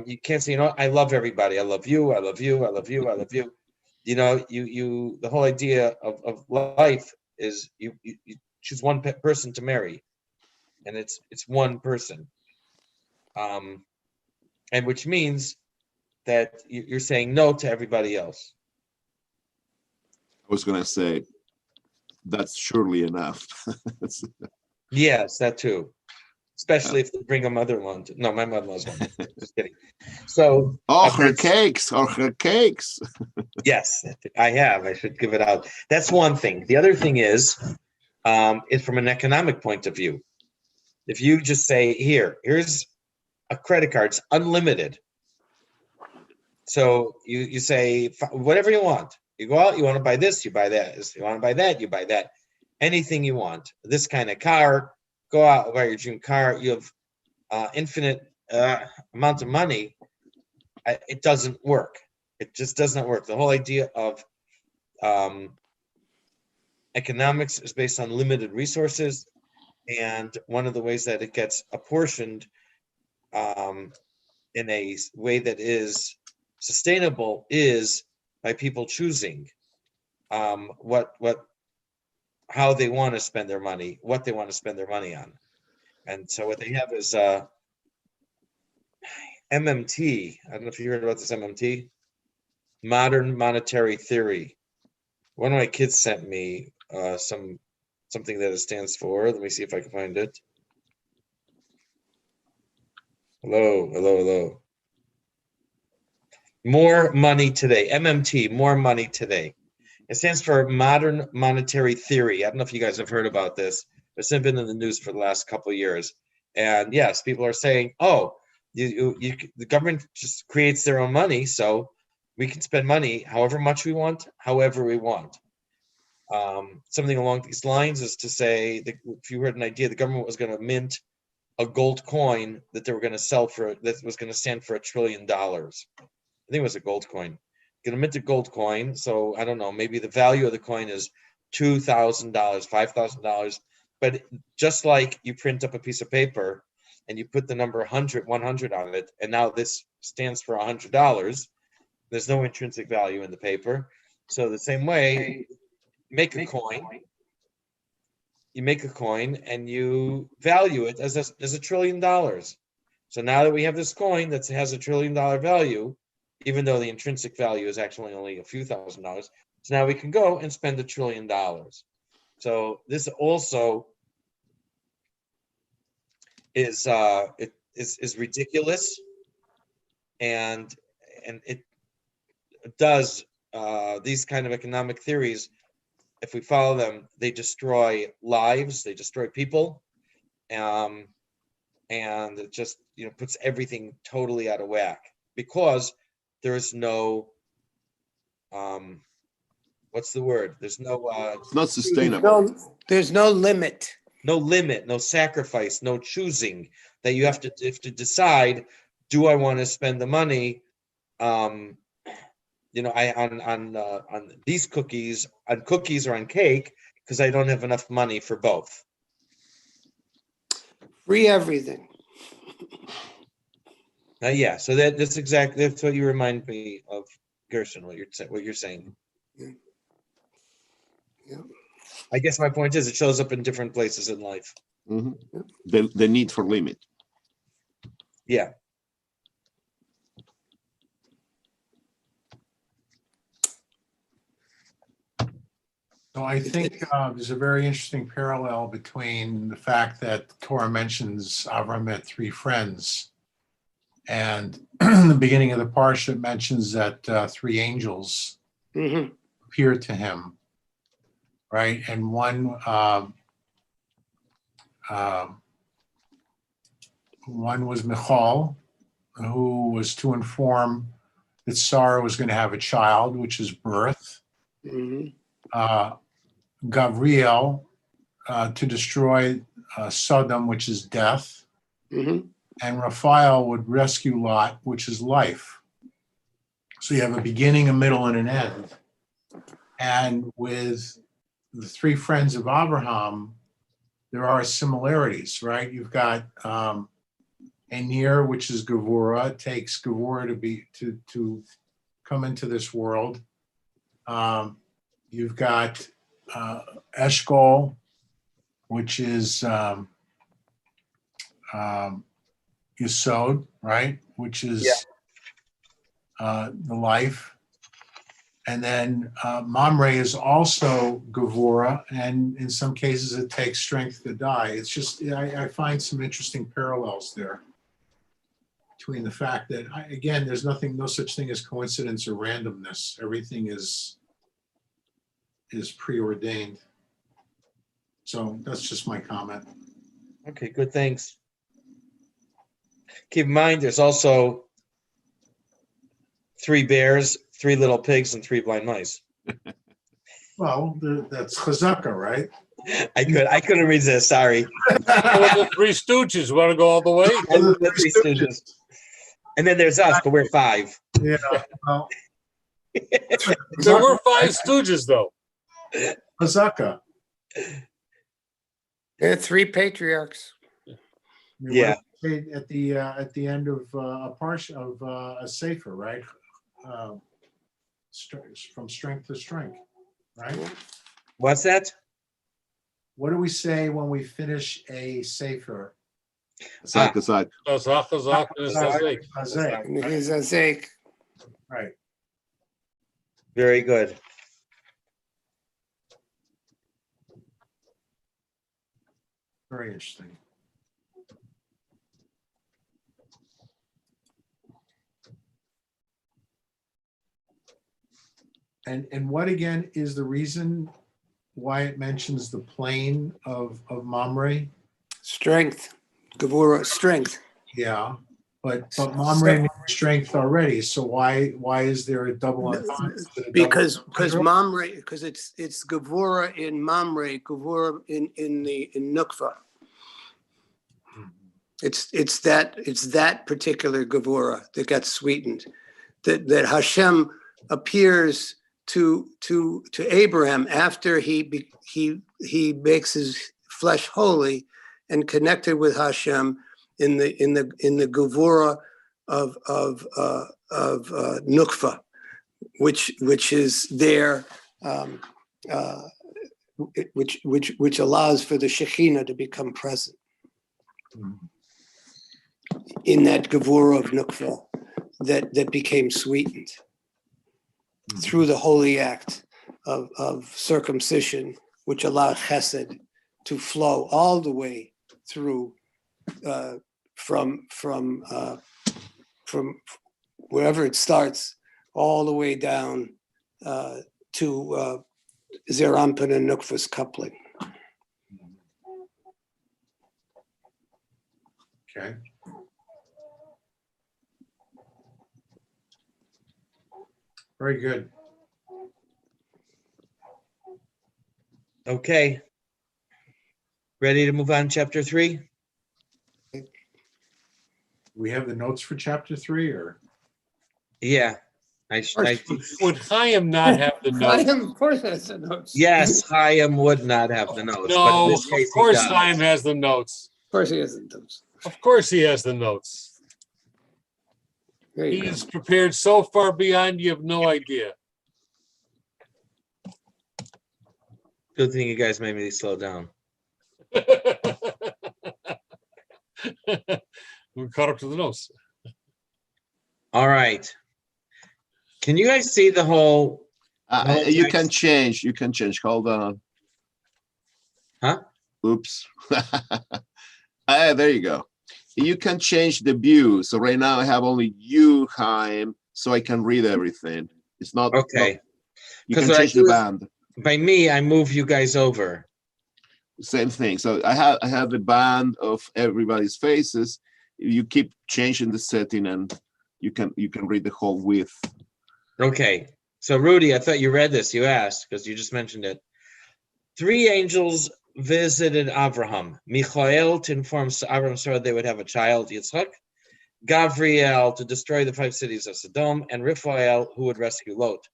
You can't say, I love everybody. I love you. I love you. I love you. I love you. The whole idea of life is you choose one person to marry, and it's one person. And which means that you're saying no to everybody else. I was going to say, that's surely enough. Yes, that too. Especially if they bring a mother-in-law. No, my mother-in-law's one. Just kidding. So, her cakes. Yes, I have. I should give it out. That's one thing. The other thing is from an economic point of view. If you just say, here's a credit card, it's unlimited. So you say whatever you want. You go out, you want to buy this, you buy that. You want to buy that, you buy that. Anything you want. This kind of car, go out, buy your dream car. You have infinite amount of money. It doesn't work. It just does not work. The whole idea of economics is based on limited resources. And one of the ways that it gets apportioned in a way that is sustainable is by people choosing how they want to spend their money, what they want to spend their money on. And so what they have is MMT. I don't know if you heard about this MMT, Modern Monetary Theory. One of my kids sent me something that it stands for. Let me see if I can find it. Hello. More money today. MMT, more money today. It stands for Modern Monetary Theory. I don't know if you guys have heard about this. It's been in the news for the last couple of years. And yes, people are saying, the government just creates their own money, so we can spend money however much we want, however we want. Something along these lines is to say, if you heard an idea, the government was going to mint a gold coin that they were going to sell that was going to stand for $1 trillion. I think it was a gold coin. Going to mint a gold coin. So I don't know, maybe the value of the coin is $2,000, $5,000. But just like you print up a piece of paper and you put the number 100 on it, and now this stands for $100, there's no intrinsic value in the paper. So the same way, you make a coin and you value it as $1 trillion. So now that we have this coin that has $1 trillion value, even though the intrinsic value is actually only a few $1,000s. So now we can go and spend $1 trillion. So this also is ridiculous, and it does these kind of economic theories. If we follow them, they destroy lives, they destroy people, and it just puts everything totally out of whack because there is no what's the word? There's no It's not sustainable. There's no limit. no limit, no sacrifice, no choosing that you have to decide, do I want to spend the money on these cookies, on cookies or on cake, because I don't have enough money for both. Free everything. Yeah, so that's what you remind me of, Gershon, what you're saying. Yeah. I guess my point is it shows up in different places in life. Mhm. The need for limit. Yeah. So I think there's a very interesting parallel between the fact that the Torah mentions Avram had 3 friends, and in the beginning of the parsha it mentions that 3 angels Mhm. appeared to him, right? And one was Michal, who was to inform that Sarah was going to have a child, which is birth. Mhm. Gavriel, to destroy Sodom, which is death. Mhm. And Raphael would rescue Lot, which is life. So you have a beginning, a middle, and an end. And with the 3 friends of Abraham, there are similarities, right? You've got Anir, which is Gevurah. It takes Gevurah to come into this world. You've got Eshkol, which is Yesod, right? Which is the life. And then Mamre is also Gevurah, and in some cases it takes strength to die. It's just, I find some interesting parallels there between the fact that, again, there's no such thing as coincidence or randomness. Everything is preordained. So that's just my comment. Okay, good, thanks. Keep in mind, there's also 3 bears, 3 little pigs, and 3 blind mice. Well, that's Chazaka, right? I couldn't resist. Sorry. With the 3 Stooges, want to go all the way? And the 3 Stooges. And then there's us, but we're 5. Yeah. Well, There were 5 Stooges, though. Chazaka. There are 3 patriarchs. Yeah. At the end of a parsha of a sefer, right? From strength to strength, right? What's that? What do we say when we finish a sefer? Aside, aside. Chazak, chazak, and chazak. Chazek, And here's a sake. right. Very good. Very interesting. And what again is the reason why it mentions the plane of Mamre? Strength. Gevurah, strength. Yeah, but Mamre means strength already. So why is there a double entendre? Because Mamre, because it's Gevurah in Mamre, Gevurah in Nukva. It's that particular Gevurah that got sweetened, that Hashem appears to Abraham after he makes his flesh holy and connected with Hashem in the Gevurah of Nukva, which is there, which allows for the Shekhinah to become present in that Gevurah of Nukva. that became sweetened through the holy act of circumcision, which allowed chesed to flow all the way through from wherever it starts, all the way down to Zerampan and Nukva's coupling. Okay. Very good. Okay. Ready to move on, chapter 3? We have the notes for chapter 3, or? Yeah. Would Chaim not have the notes? Of course, that's the notes. Yes, Chaim would not have the notes, but in No, this of case he course does. Chaim has the notes. Of course, he has the notes. Of course he has the notes. There you go. He's prepared so far beyond you have no idea. Good thing you guys made me slow down. We caught up to the notes. All right. Can you guys see the whole? No, You text. can change. You can change. Hold on. Huh? Oops. There you go. You can change the view. So right now I have only you, Chaim, so I can read everything. It's not Okay. you 'Cause can what I change the do is- band. By me, I move you guys over. Same thing. So I have the band of everybody's faces. You keep changing the setting, and you can read the whole width. Okay. So Rudy, I thought you read this. You asked because you just mentioned it. 3 angels visited Abraham. Michael to inform Abraham so they would have a child, Yitzchak. Gabriel to destroy the 5 cities of Sodom, and Raphael who would rescue Lot.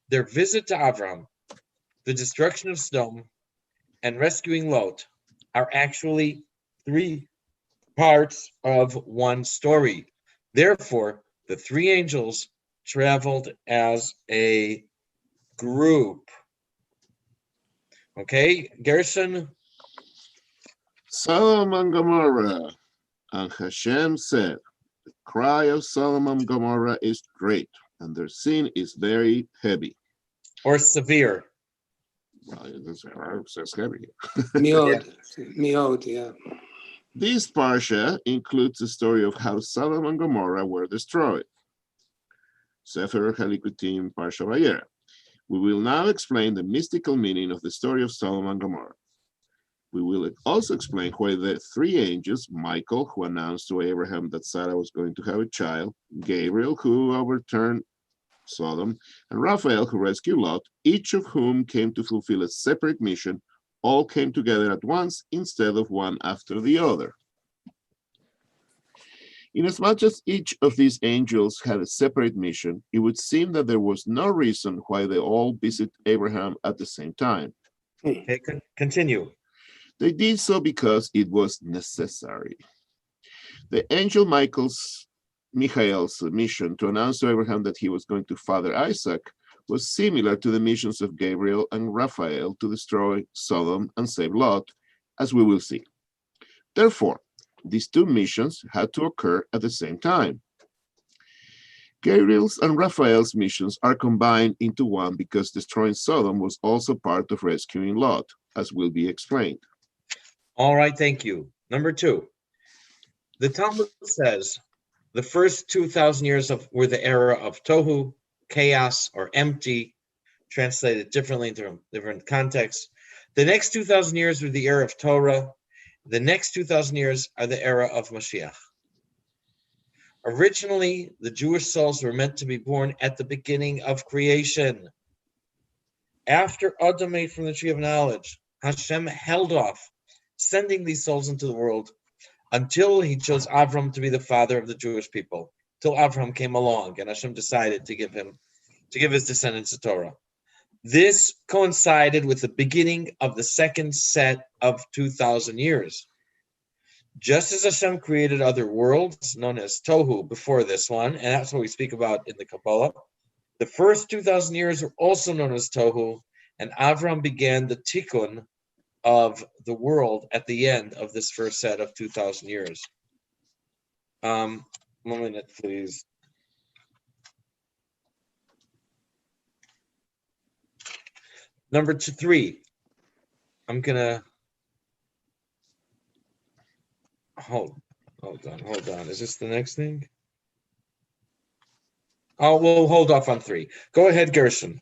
Their visit to Abraham, the destruction of Sodom, and rescuing Lot are actually 3 parts of one story. Therefore, the 3 angels traveled as a group. Okay, Gershon. Sodom and Gomorrah. And Hashem said, the cry of Sodom and Gomorrah is great, and their sin is very heavy. Or severe. Well, it says heavy. Miod, yeah. This parsha includes the story of how Sodom and Gomorrah were destroyed. Sefer Halikutim Parsha Vayeira. We will now explain the mystical meaning of the story of Sodom and Gomorrah. We will also explain why the 3 angels, Michael, who announced to Abraham that Sarah was going to have a child, Gabriel, who overturned Sodom, and Raphael, who rescued Lot, each of whom came to fulfill a separate mission, all came together at once instead of one after the other. Inasmuch as each of these angels had a separate mission, it would seem that there was no reason why they all visit Abraham at the same time. Okay, continue. They did so because it was necessary. The angel Michael's mission to announce to Abraham that he was going to father Isaac was similar to the missions of Gabriel and Raphael to destroy Sodom and save Lot, as we will see. Therefore, these 2 missions had to occur at the same time. Gabriel's and Raphael's missions are combined into one because destroying Sodom was also part of rescuing Lot, as will be explained. All right, thank you. Number 2. The Talmud says the first 2,000 years were the era of tohu, chaos, or empty, translated differently in different contexts. The next 2,000 years were the era of Torah. The next 2,000 years are the era of Mashiach. Originally, the Jewish souls were meant to be born at the beginning of creation. After Adam ate from the tree of knowledge, Hashem held off sending these souls into the world until he chose Avram to be the father of the Jewish people, till Avram came along and Hashem decided to give his descendants a Torah. This coincided with the beginning of the second set of 2,000 years. Just as Hashem created other worlds, known as Tohu, before this one, and that's what we speak about in the Kabbalah, the first 2,000 years were also known as Tohu, and Avram began the Tikkun of the world at the end of this first set of 2,000 years. 1 minute, please. Number 3. I'm gonna hold on. Is this the next thing? Oh, we'll hold off on 3. Go ahead, Gershon.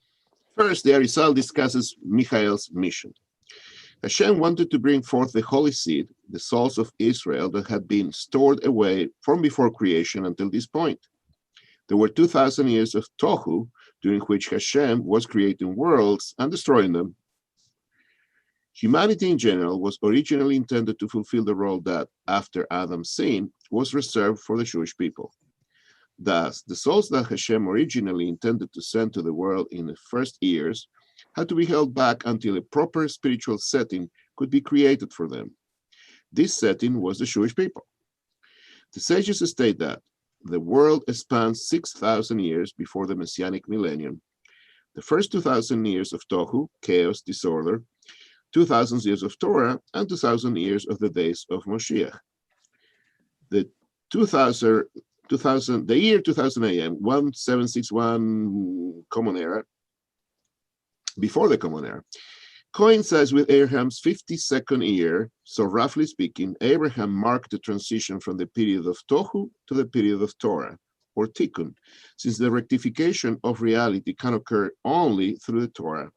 First, the Arizal discusses Michael's mission. Hashem wanted to bring forth the holy seed, the souls of Israel that had been stored away from before creation until this point. There were 2,000 years of Tohu, during which Hashem was creating worlds and destroying them. Humanity in general was originally intended to fulfill the role that, after Adam's sin, was reserved for the Jewish people. Thus, the souls that Hashem originally intended to send to the world in the first years had to be held back until a proper spiritual setting could be created for them. This setting was the Jewish people. The sages state that the world spans 6,000 years before the Messianic millennium. The first 2,000 years of Tohu, chaos, disorder, 2,000 years of Torah, and 2,000 years of the days of Moshiach. The year 2000 AM, 1761 Common Era, before the Common Era, coincides with Abraham's 52nd year. So roughly speaking, Abraham marked the transition from the period of Tohu to the period of Torah, or Tikkun, since the rectification of reality can occur only through the Torah.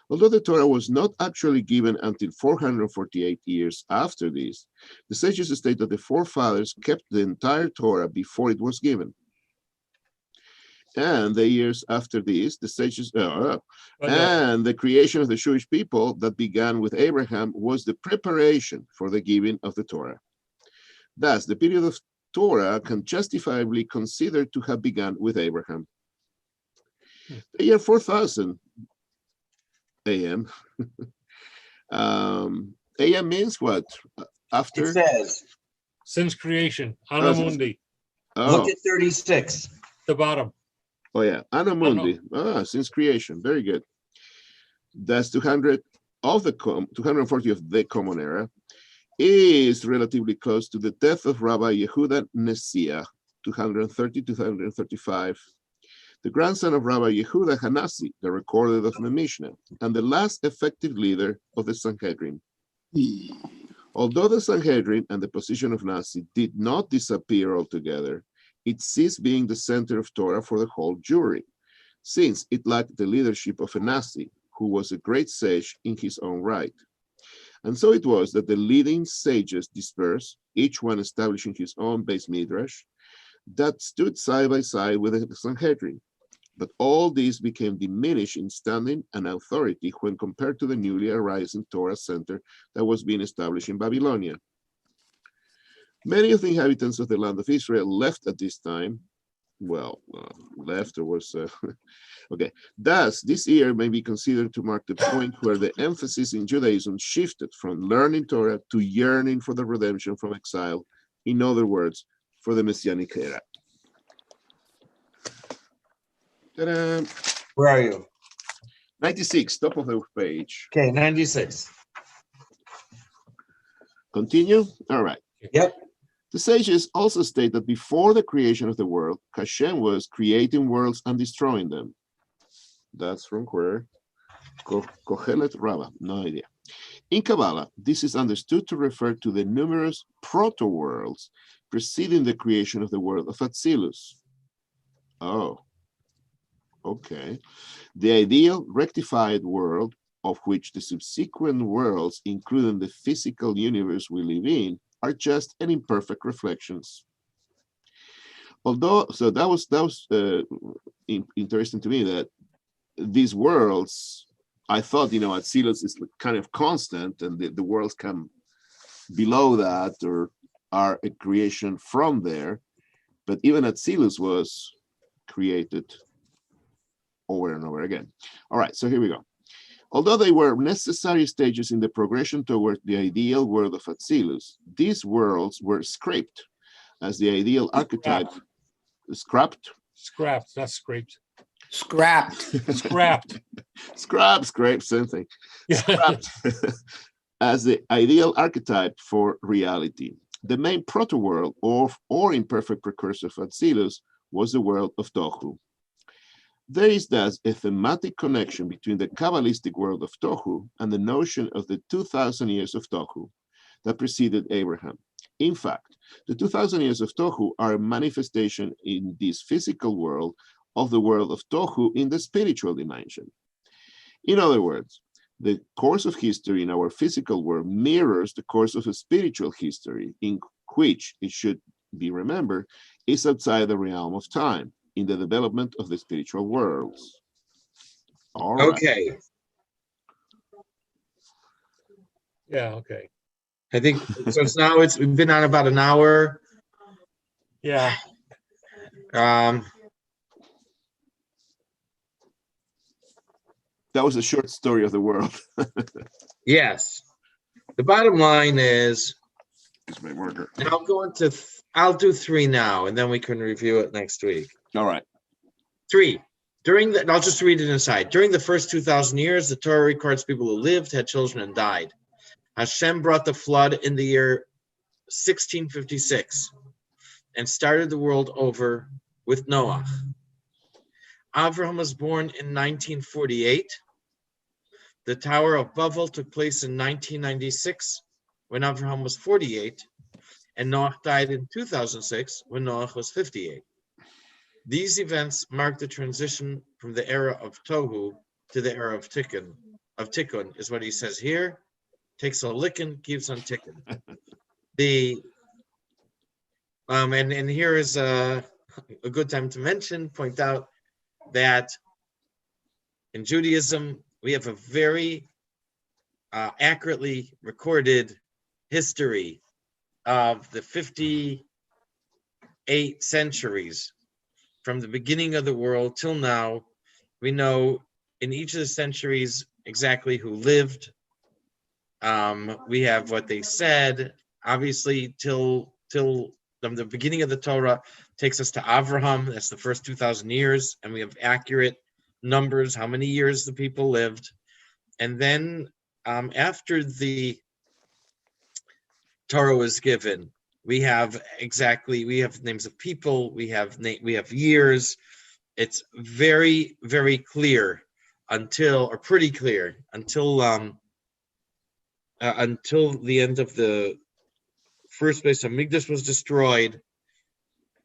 Although the Torah was not actually given until 448 years after this, the sages state that the forefathers kept the entire Torah before it was given. And the years after this, the sages, and the creation of the Jewish people that began with Abraham was the preparation for the giving of the Torah. Thus, the period of Torah can justifiably considered to have begun with Abraham. The year 4000 AM. AM means what? After? It says, Since creation, Anno Mundi, look at 36. the bottom. Oh yeah, Anno Mundi. Since creation. Very good. That's 200 of the 240 of the Common Era is relatively close to the death of Rabbi Yehuda Nesiah, 230-235, the grandson of Rabbi Yehuda Hanasi, the recorded of the Mishnah, and the last effective leader of the Sanhedrin. Although the Sanhedrin and the position of Nasi did not disappear altogether, it ceased being the center of Torah for the whole Jewry, since it lacked the leadership of a Nasi, who was a great sage in his own right. And so it was that the leading sages dispersed, each one establishing his own base midrash, that stood side by side with the Sanhedrin. But all these became diminished in standing and authority when compared to the newly arising Torah center that was being established in Babylonia. Many of the inhabitants of the land of Israel left at this time. Left or was okay. Thus, this year may be considered to mark the point where the emphasis in Judaism shifted from learning Torah to yearning for the redemption from exile. In other words, for the Messianic era. Ta-da. Where are you? 96, top of the page. Okay, 96. Continue? All right. Yep. The sages also state that before the creation of the world, Hashem was creating worlds and destroying them. That's from where? Kohelet Rabbah, no idea. In Kabbalah, this is understood to refer to the numerous proto-worlds preceding the creation of the world of Atzilus. Oh, okay. The ideal rectified world, of which the subsequent worlds, including the physical universe we live in, are just an imperfect reflections. Although, so that was interesting to me that these worlds, I thought, Atzilus is kind of constant and the worlds come below that or are a creation from there. But even Atzilus was created over and over again. All right, so here we go. Although they were necessary stages in the progression toward the ideal world of Atzilus, these worlds were scraped as the ideal archetype. Scrapped, not scraped. Scrapped. Scrapped. Scrape, same thing. Scrapped as the ideal archetype for reality. The main proto-world or imperfect precursor of Atzilus was the world of Tohu. There is thus a thematic connection between the Kabbalistic world of Tohu and the notion of the 2,000 years of Tohu that preceded Abraham. In fact, the 2,000 years of Tohu are a manifestation in this physical world of the world of Tohu in the spiritual dimension. In other words, the course of history in our physical world mirrors the course of a spiritual history, in which, it should be remembered, is outside the realm of time, in the development of the spiritual worlds. All right. Okay, Yeah, okay. I think, so we've been on about an hour. Yeah, Um, That was a short story of the world. yes. The bottom line is, It's my marker. and I'll do 3 now, and then we can review it next week. All right. 3. I'll just read it inside. During the first 2,000 years, the Torah records people who lived, had children, and died. Hashem brought the flood in the year 1656 and started the world over with Noah. Avraham was born in 1948. The Tower of Babel took place in 1996 when Avraham was 48, and Noah died in 2006 when Noah was 58. These events mark the transition from the era of Tohu to the era of Tikkun. Is what he says here. Takes a licking, keeps on ticking. And here is a good time to point out that in Judaism, we have a very accurately recorded history of the 58 centuries from the beginning of the world till now. We know in each of the centuries exactly who lived. We have what they said, obviously, till the beginning of the Torah takes us to Avraham. That's the first 2,000 years, and we have accurate numbers, how many years the people lived. And then after the Torah was given, we have names of people, we have years. It's very, very clear pretty clear until the end of the first Beis Hamikdash was destroyed.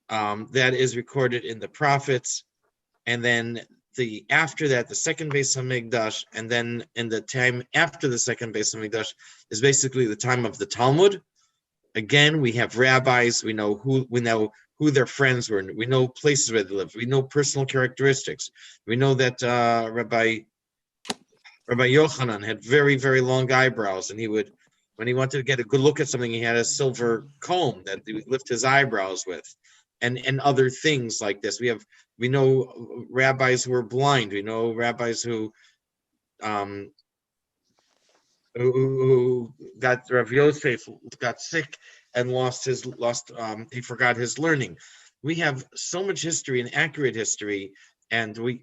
That is recorded in the prophets, and then after that, the second Beis Hamikdash, and then in the time after the second Beis Hamikdash is basically the time of the Talmud. Again, we have rabbis. We know who their friends were. We know places where they lived. We know personal characteristics. We know that Rabbi Yochanan had very, very long eyebrows, and when he wanted to get a good look at something, he had a silver comb that he would lift his eyebrows with, and other things like this. We know rabbis who were blind. We know rabbis who got Rav Yosef got sick and he forgot his learning. We have so much history and accurate history, and we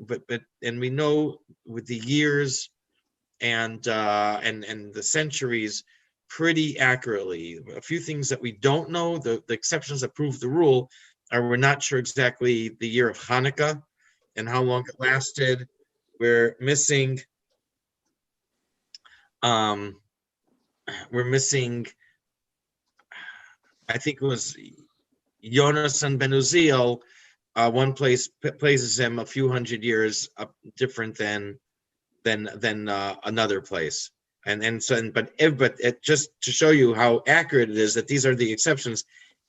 know with the years and the centuries pretty accurately. A few things that we don't know, the exceptions that prove the rule, are we're not sure exactly the year of Hanukkah and how long it lasted. We're missing I think it was Yonasan ben Uziel. One place places him a few hundred years different than another place. But just to show you how accurate it is that these are the exceptions.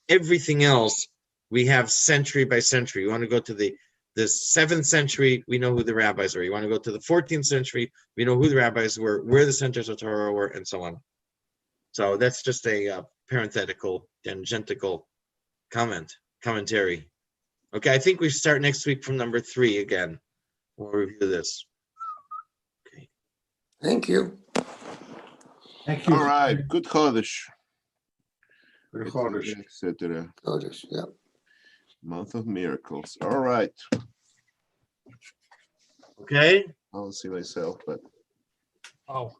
Everything else we have century by century. You want to go to the 7th century, we know who the rabbis were. You want to go to the 14th century, we know who the rabbis were, where the centers of Torah were, and so on. So that's just a parenthetical, tangential commentary. Okay, I think we start next week from number 3 again. We'll review this. Okay. Thank you. Thank you. All right. Good Chodesh. Good Chodesh. Etc. Notice, yeah. Month of miracles. All right. Okay. I don't see myself, but oh,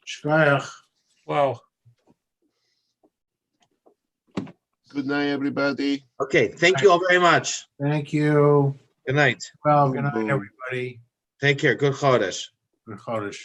Shkayach. wow. good night, everybody. Okay. Thank you all very much. Thank you. Good night. Well, good night, everybody. Take care. Good Chodesh. Good Chodesh.